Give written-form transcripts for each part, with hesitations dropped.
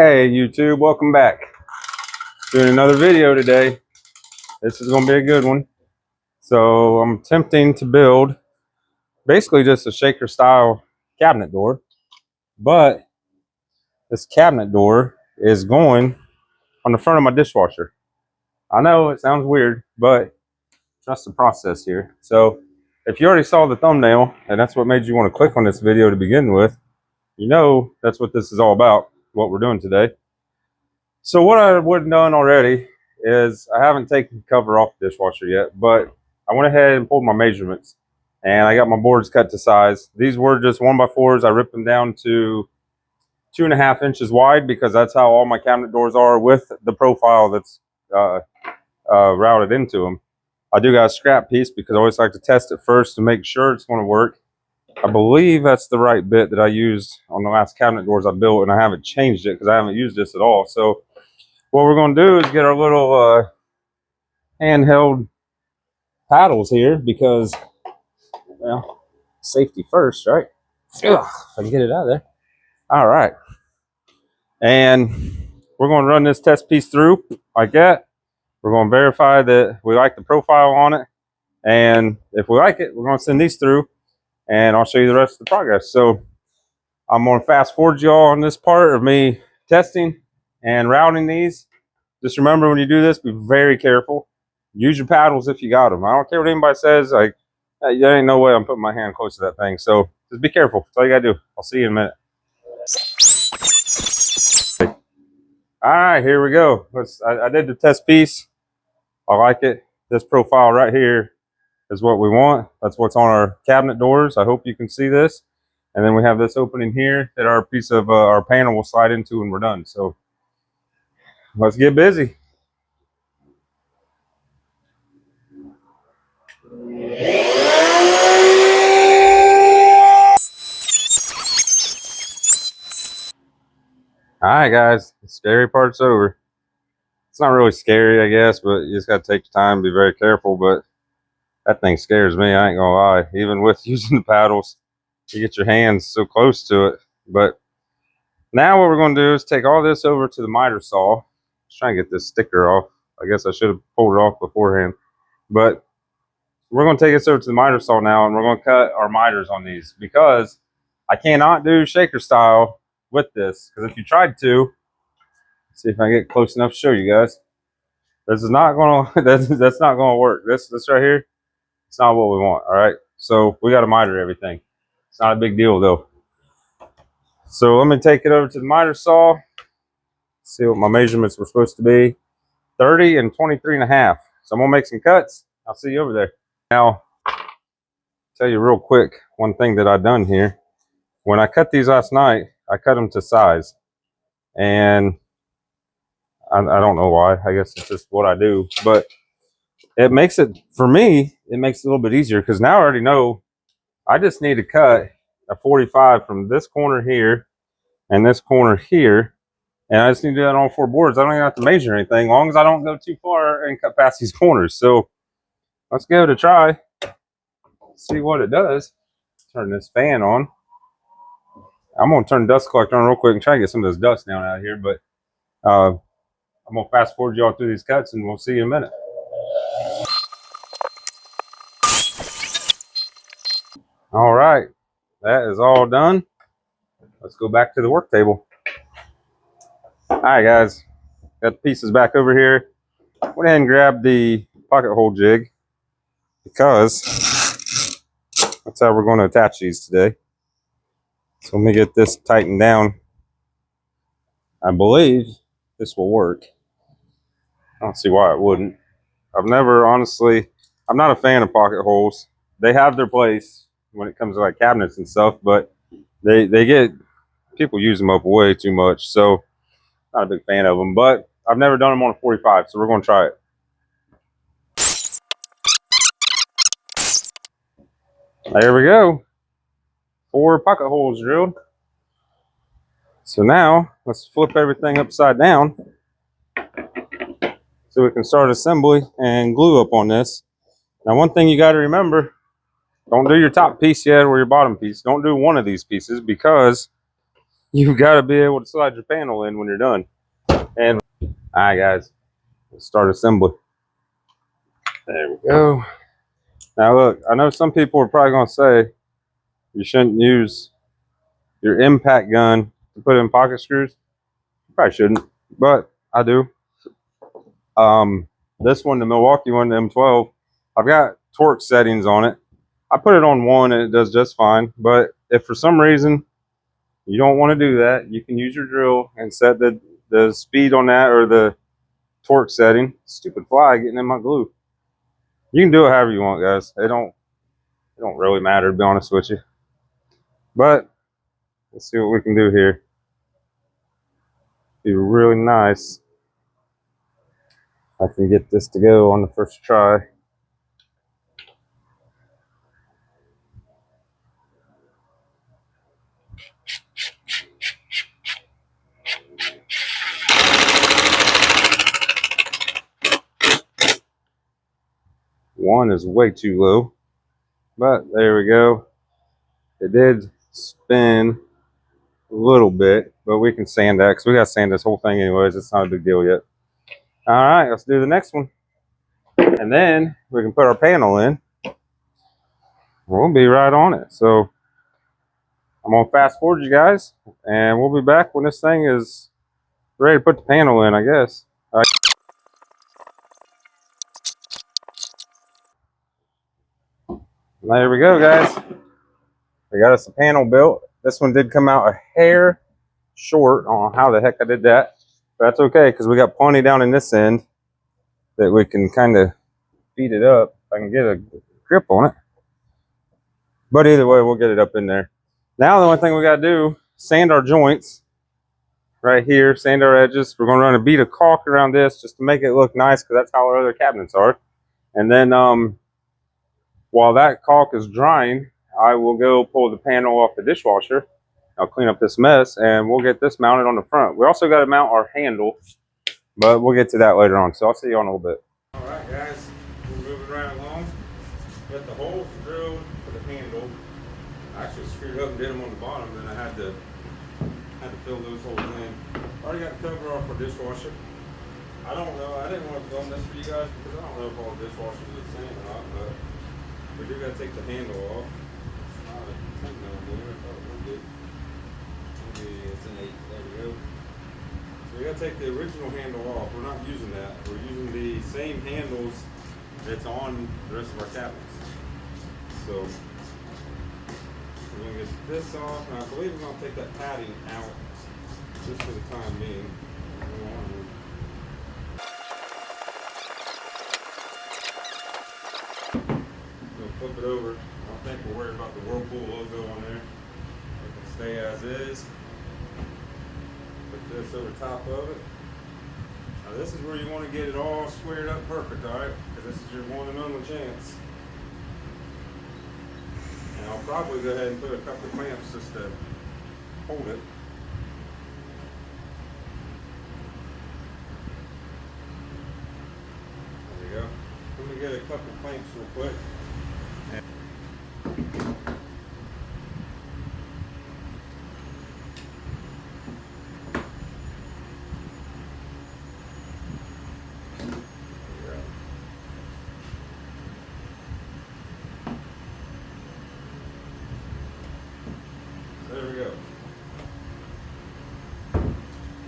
Hey YouTube, welcome back. Doing another video today. This is going to be a good one. So I'm attempting to build basically just a shaker style cabinet door, but this cabinet door is going on the front of my dishwasher. I know it sounds weird, but trust the process here. So if you already saw the thumbnail and that's what made you want to click on this video to begin with, you know that's what this is all about, what we're doing today. So what I would have done already is I haven't taken the cover off the dishwasher yet, but I went ahead and pulled my measurements and I got my boards cut to size. These were just 1x4s. I ripped them down to 2.5 inches wide because that's how all my cabinet doors are with the profile that's routed into them. I do got a scrap piece because I always like to test it first to make sure it's going to work. I believe that's the right bit that I used on the last cabinet doors I built, and I haven't changed it because I haven't used this at all. So what we're going to do is get our little handheld paddles here because, well, safety first, right? Ugh, if I can get it out of there. All right. And we're going to run this test piece through like that. We're going to verify that we like the profile on it. And if we like it, we're going to send these through and I'll show you the rest of the progress. So I'm going to fast forward y'all on this part of me testing and routing these. Just remember when you do this, be very careful. Use your paddles if you got them. I don't care what anybody says. Like, there ain't no way I'm putting my hand close to that thing. So just be careful. That's all you gotta do. I'll see you in a minute. All right, here we go. I did the test piece. I like it. This profile right here is what we want. That's what's on our cabinet doors. I hope you can see this. And then we have this opening here that our piece of our panel will slide into when we're done. So let's get busy. All right, guys, the scary part's over. It's not really scary, I guess, but you just got to take your time, be very careful. But that thing scares me, I ain't gonna lie. Even with using the paddles, you get your hands so close to it. But now what we're going to do is take all this over to the miter saw. Just trying to get this sticker off. I guess I should have pulled it off beforehand. But we're going to take this over to the miter saw now, and we're going to cut our miters on these because I cannot do shaker style with this. Because if you tried to, see if I get close enough to show you guys. This is not going to, that's not going to work. This right here, it's not what we want. All right. So we got to miter everything. It's not a big deal though. So let me take it over to the miter saw. See what my measurements were supposed to be. 30 and 23.5. So I'm going to make some cuts. I'll see you over there. Now, tell you real quick, one thing that I've done here. When I cut these last night, I cut them to size. And I don't know why. I guess it's just what I do. But it makes it, for me, it makes it a little bit easier because now I already know I just need to cut a 45 from this corner here and this corner here. And I just need to do that on all 4 boards. I don't even have to measure anything, as long as I don't go too far and cut past these corners. So let's give it a try. See what it does. Turn this fan on. I'm going to turn the dust collector on real quick and try to get some of this dust down out of here. But I'm going to fast forward y'all through these cuts and we'll see you in a minute. All right, that is all done. Let's go back to the work table. All right, guys, got the pieces back over here. Went ahead and grabbed the pocket hole jig because that's how we're going to attach these today. So let me get this tightened down. I believe this will work. I don't see why it wouldn't. I've never, honestly, I'm not a fan of pocket holes. They have their place when it comes to like cabinets and stuff, but they get, people use them up way too much. So not a big fan of them, but I've never done them on a 45, so we're going to try it. There we go. 4 pocket holes drilled. So now let's flip everything upside down so we can start assembly and glue up on this. Now, one thing you got to remember, don't do your top piece yet or your bottom piece. Don't do one of these pieces because you got to be able to slide your panel in when you're done. And all right, guys, let's start assembly. There we go. Now look, I know some people are probably gonna say you shouldn't use your impact gun to put in pocket screws. You probably shouldn't, but I do. This one, the Milwaukee one, the M12, I've got torque settings on it. I put it on 1 and it does just fine. But if for some reason you don't want to do that, you can use your drill and set the speed on that or the torque setting. Stupid fly getting in my glue. You can do it however you want, guys. It don't really matter, to be honest with you. But let's see what we can do here. Be really nice. I can get this to go on the first try. One is way too low, but there we go. It did spin a little bit, but we can sand that because we got to sand this whole thing anyways. It's not a big deal yet. All right, let's do the next one. And then we can put our panel in. We'll be right on it. So I'm going to fast forward you guys, and we'll be back when this thing is ready to put the panel in, I guess. All right. There we go, guys. We got us a panel built. This one did come out a hair short. I don't know how the heck I did that. But that's okay, because we got plenty down in this end that we can kind of feed it up. If I can get a grip on it. But either way, we'll get it up in there. Now the only thing we got to do, sand our joints right here, sand our edges. We're going to run a bead of caulk around this just to make it look nice, because that's how our other cabinets are. And then while that caulk is drying, I will go pull the panel off the dishwasher. I'll clean up this mess, and we'll get this mounted on the front. We also got to mount our handle, but we'll get to that later on. So I'll see you in a little bit. All right, guys, we're moving right along. Got the holes drilled for the handle. I actually screwed up and did them on the bottom, then I had to fill those holes in. Already got the cover off our dishwasher. I don't know. I didn't want to film this for you guys because I don't know if all dishwashers are the same or not, but we do got to take the handle off. It's not a 10 millimeter. I thought it would be. Maybe it's an 8. There we go. So we got to take the original handle off. We're not using that. We're using the same handles that's on the rest of our cabinets. So we're going to get this off, and I believe we're going to take that padding out just for the time being. Flip it over. I don't think we're worried about the Whirlpool logo on there. It can stay as is. Put this over top of it. Now this is where you want to get it all squared up perfect, alright? Because this is your one and only chance. And I'll probably go ahead and put a couple of clamps just to hold it. There you go. Let me get a couple of clamps real quick. There we go.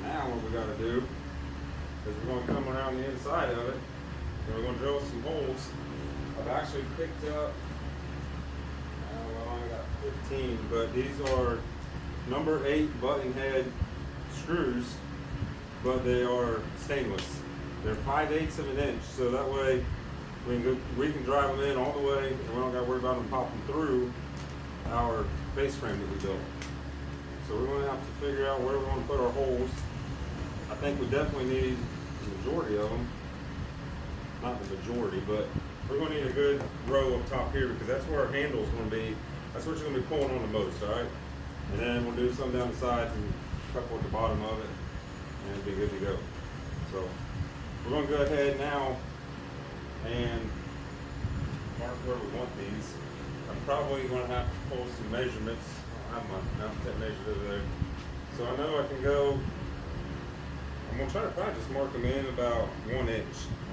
Now what we got to do is we're going to come around the inside of it and we're going to drill some holes. I've actually picked up, well, I only got 15, but these are number 8 button head screws, but they are stainless. They're 5/8 of an inch, so that way we can drive them in all the way, and we don't got to worry about them popping through our face frame that we built. So we're going to have to figure out where we want to put our holes. I think we definitely need the majority of them. Not the majority, but we're going to need a good row up top here because that's where our handle is going to be. That's what you're going to be pulling on the most, all right? And then we'll do some down the sides and a couple at the bottom of it, and it'll be good to go. So we're going to go ahead now and mark where we want these. I'm probably going to have to pull some measurements. I don't have my mountain tape measured over there. So So I know I can go, I'm gonna try to probably just mark them in about 1 inch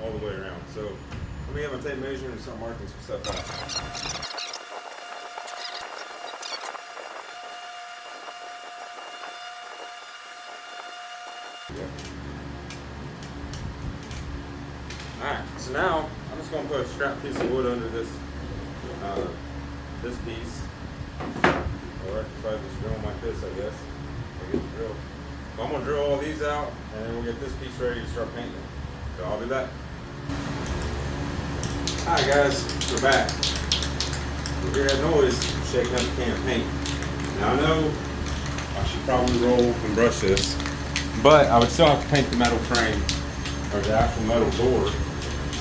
all the way around. So let me get my tape measure and start marking some stuff out. Alright, so now I'm just going to put a scrap piece of wood under this this piece. Or if I just drill them like this, I guess. I get the drill. So I'm going to drill all these out and then we'll get this piece ready to start painting. So I'll be back. Alright guys, we're back. You hear that noise, shaking up a can of paint. Now I know I should probably roll and brush this, but I would still have to paint the metal frame or the actual metal door.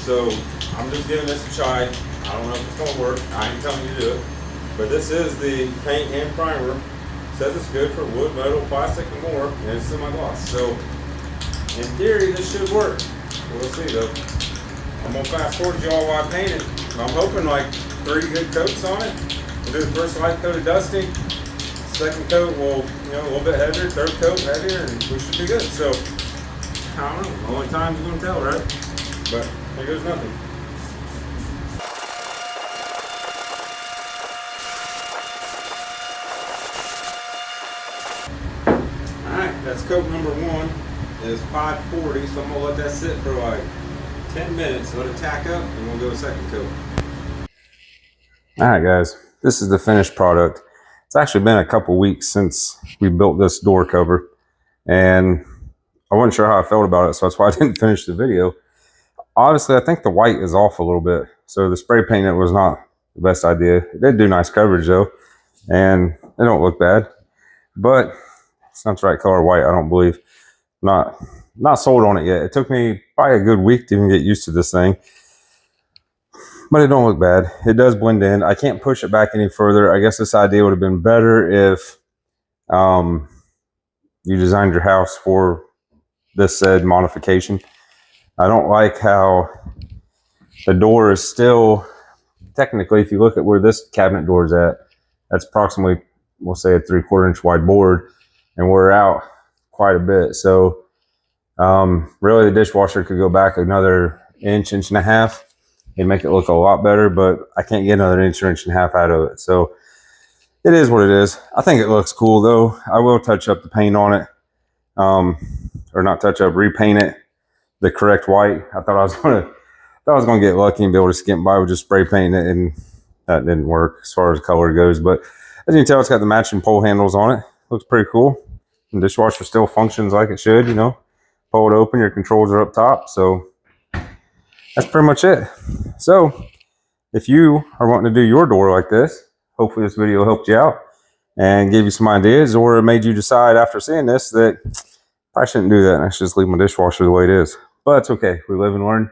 So I'm just giving this a try. I don't know if it's gonna work. I ain't telling you to do it. But this is the paint and primer. It says it's good for wood, metal, plastic, and more, and it's semi-gloss. So in theory, this should work. We'll see though. I'm gonna fast forward you all while I paint it. I'm hoping like 3 good coats on it. We'll do the first light coat of dusting. Second coat will, a little bit heavier. Third coat heavier, and we should be good. So I don't know. Only time's gonna tell, right? But there goes nothing. Alright, that's coat number 1. It's 540, so I'm gonna let that sit for like 10 minutes, let it tack up, and we'll go a second coat. Alright guys, this is the finished product. It's actually been a couple weeks since we built this door cover, and I wasn't sure how I felt about it, so that's why I didn't finish the video. Obviously, I think the white is off a little bit, so the spray paint it was not the best idea. It did do nice coverage though, and it don't look bad, but it's not the right color white, I don't believe. Not sold on it yet. It took me probably a good week to even get used to this thing, but it don't look bad. It does blend in. I can't push it back any further. I guess this idea would have been better if you designed your house for this said modification. I don't like how the door is still, technically, if you look at where this cabinet door is at, that's approximately, we'll say, a 3/4 inch wide board, and we're out quite a bit. So really the dishwasher could go back another inch and a half and make it look a lot better, but I can't get another inch or inch and a half out of it. So it is what it is. I think it looks cool though. I will touch up the paint on it, or not touch up, repaint it the correct white. I thought I was gonna get lucky and be able to skimp by with just spray painting it, and that didn't work as far as color goes. But as you can tell, it's got the matching pole handles on it. Looks pretty cool. The dishwasher still functions like it should, Pull it open, your controls are up top. So that's pretty much it. So if you are wanting to do your door like this, hopefully this video helped you out and gave you some ideas, or it made you decide after seeing this that I shouldn't do that and I should just leave my dishwasher the way it is. But it's okay. We live and learn.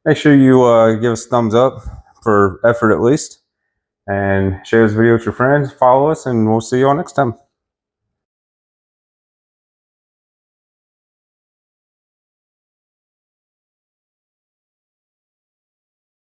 Make sure you give us a thumbs up for effort at least, and share this video with your friends, follow us, and we'll see you all next time.